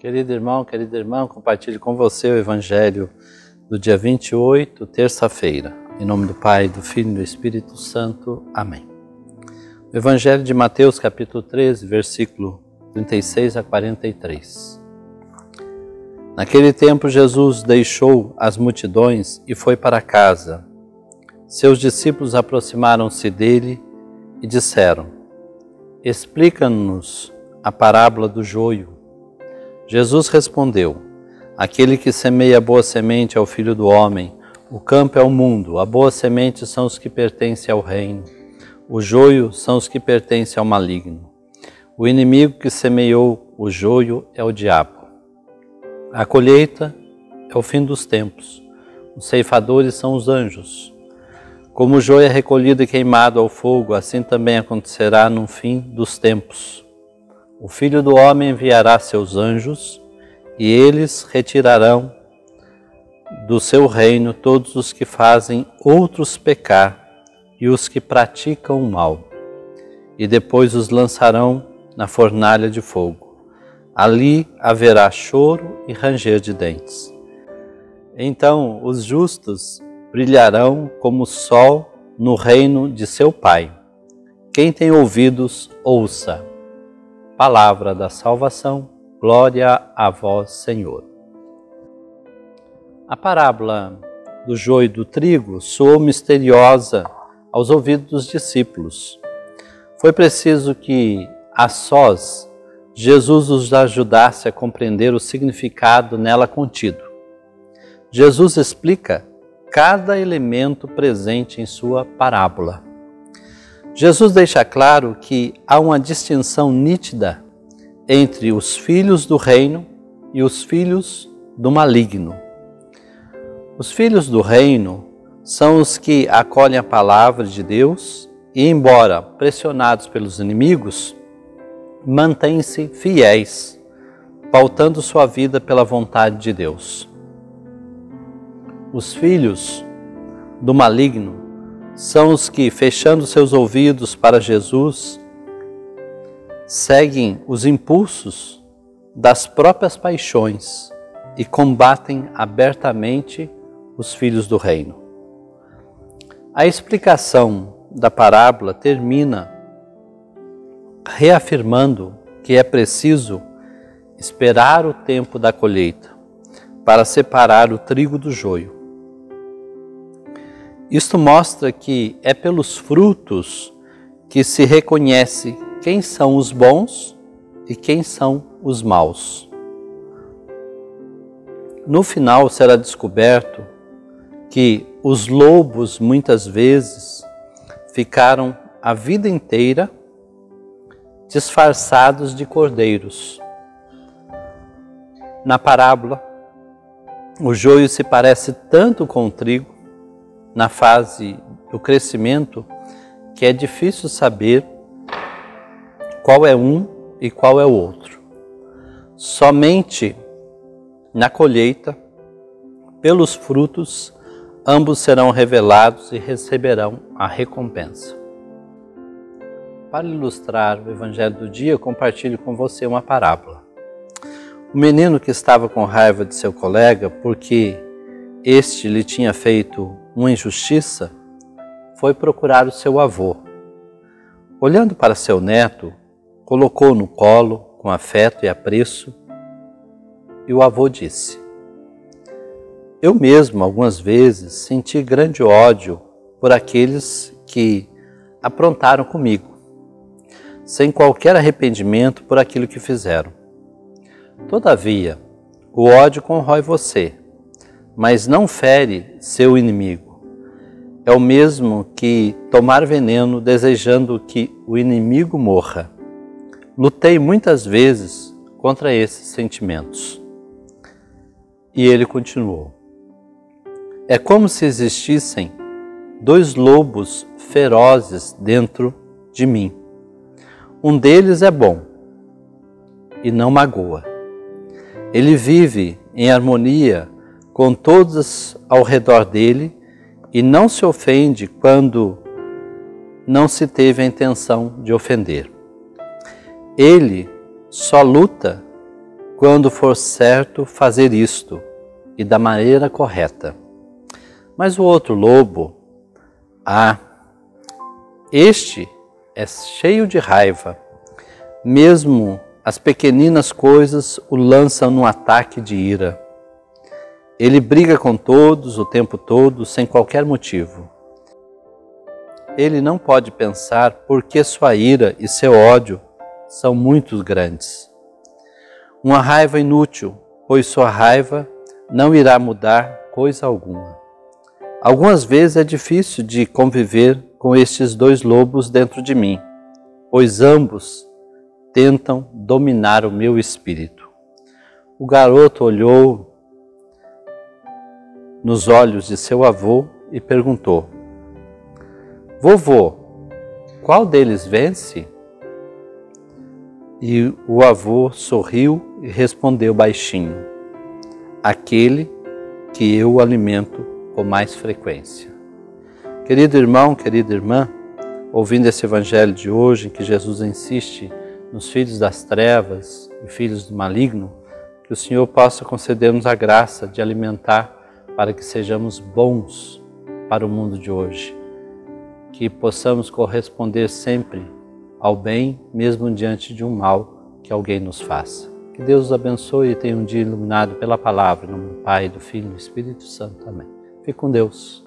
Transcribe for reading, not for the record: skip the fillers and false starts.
Querido irmão, querida irmã, compartilho com você o Evangelho do dia 28, terça-feira. Em nome do Pai, do Filho e do Espírito Santo. Amém. O Evangelho de Mateus, capítulo 13, versículo 36 a 43. Naquele tempo, Jesus deixou as multidões e foi para casa. Seus discípulos aproximaram-se dele e disseram: Explica-nos a parábola do joio. Jesus respondeu: Aquele que semeia boa semente é o Filho do Homem, o campo é o mundo, a boa semente são os que pertencem ao reino, o joio são os que pertencem ao maligno. O inimigo que semeou o joio é o diabo. A colheita é o fim dos tempos, os ceifadores são os anjos. Como o joio é recolhido e queimado ao fogo, assim também acontecerá no fim dos tempos. O Filho do Homem enviará seus anjos, e eles retirarão do seu reino todos os que fazem outros pecar e os que praticam o mal, e depois os lançarão na fornalha de fogo. Ali haverá choro e ranger de dentes. Então os justos brilharão como o sol no reino de seu Pai. Quem tem ouvidos, ouça. Palavra da salvação, glória a vós, Senhor. A parábola do joio e do trigo soou misteriosa aos ouvidos dos discípulos. Foi preciso que, a sós, Jesus os ajudasse a compreender o significado nela contido. Jesus explica cada elemento presente em sua parábola. Jesus deixa claro que há uma distinção nítida entre os filhos do reino e os filhos do maligno. Os filhos do reino são os que acolhem a palavra de Deus e, embora pressionados pelos inimigos, mantêm-se fiéis, pautando sua vida pela vontade de Deus. Os filhos do maligno são os que, fechando seus ouvidos para Jesus, seguem os impulsos das próprias paixões e combatem abertamente os filhos do reino. A explicação da parábola termina reafirmando que é preciso esperar o tempo da colheita para separar o trigo do joio. Isto mostra que é pelos frutos que se reconhece quem são os bons e quem são os maus. No final será descoberto que os lobos muitas vezes ficaram a vida inteira disfarçados de cordeiros. Na parábola, o joio se parece tanto com o trigo na fase do crescimento que é difícil saber qual é um e qual é o outro. Somente na colheita, pelos frutos, ambos serão revelados e receberão a recompensa. Para ilustrar o Evangelho do dia, eu compartilho com você uma parábola. O menino que estava com raiva de seu colega porque este lhe tinha feito uma injustiça, foi procurar o seu avô. Olhando para seu neto, colocou-o no colo com afeto e apreço, e o avô disse: Eu mesmo, algumas vezes, senti grande ódio por aqueles que aprontaram comigo, sem qualquer arrependimento por aquilo que fizeram. Todavia, o ódio corrói você, mas não fere seu inimigo. É o mesmo que tomar veneno desejando que o inimigo morra. Lutei muitas vezes contra esses sentimentos. E ele continuou: É como se existissem dois lobos ferozes dentro de mim. Um deles é bom e não magoa. Ele vive em harmonia com todos ao redor dele e não se ofende quando não se teve a intenção de ofender. Ele só luta quando for certo fazer isto e da maneira correta. Mas o outro lobo, este é cheio de raiva, mesmo as pequeninas coisas o lançam num ataque de ira. Ele briga com todos o tempo todo, sem qualquer motivo. Ele não pode pensar por que sua ira e seu ódio são muito grandes. Uma raiva inútil, pois sua raiva não irá mudar coisa alguma. Algumas vezes é difícil de conviver com estes dois lobos dentro de mim, pois ambos tentam dominar o meu espírito. O garoto olhou nos olhos de seu avô e perguntou: vovô, qual deles vence? E o avô sorriu e respondeu baixinho: aquele que eu alimento com mais frequência. Querido irmão, querida irmã, ouvindo esse evangelho de hoje, em que Jesus insiste nos filhos das trevas e filhos do maligno, que o Senhor possa conceder-nos a graça de alimentar para que sejamos bons para o mundo de hoje, que possamos corresponder sempre ao bem, mesmo diante de um mal que alguém nos faça. Que Deus os abençoe e tenha um dia iluminado pela palavra, em nome do Pai, do Filho e do Espírito Santo. Amém. Fique com Deus.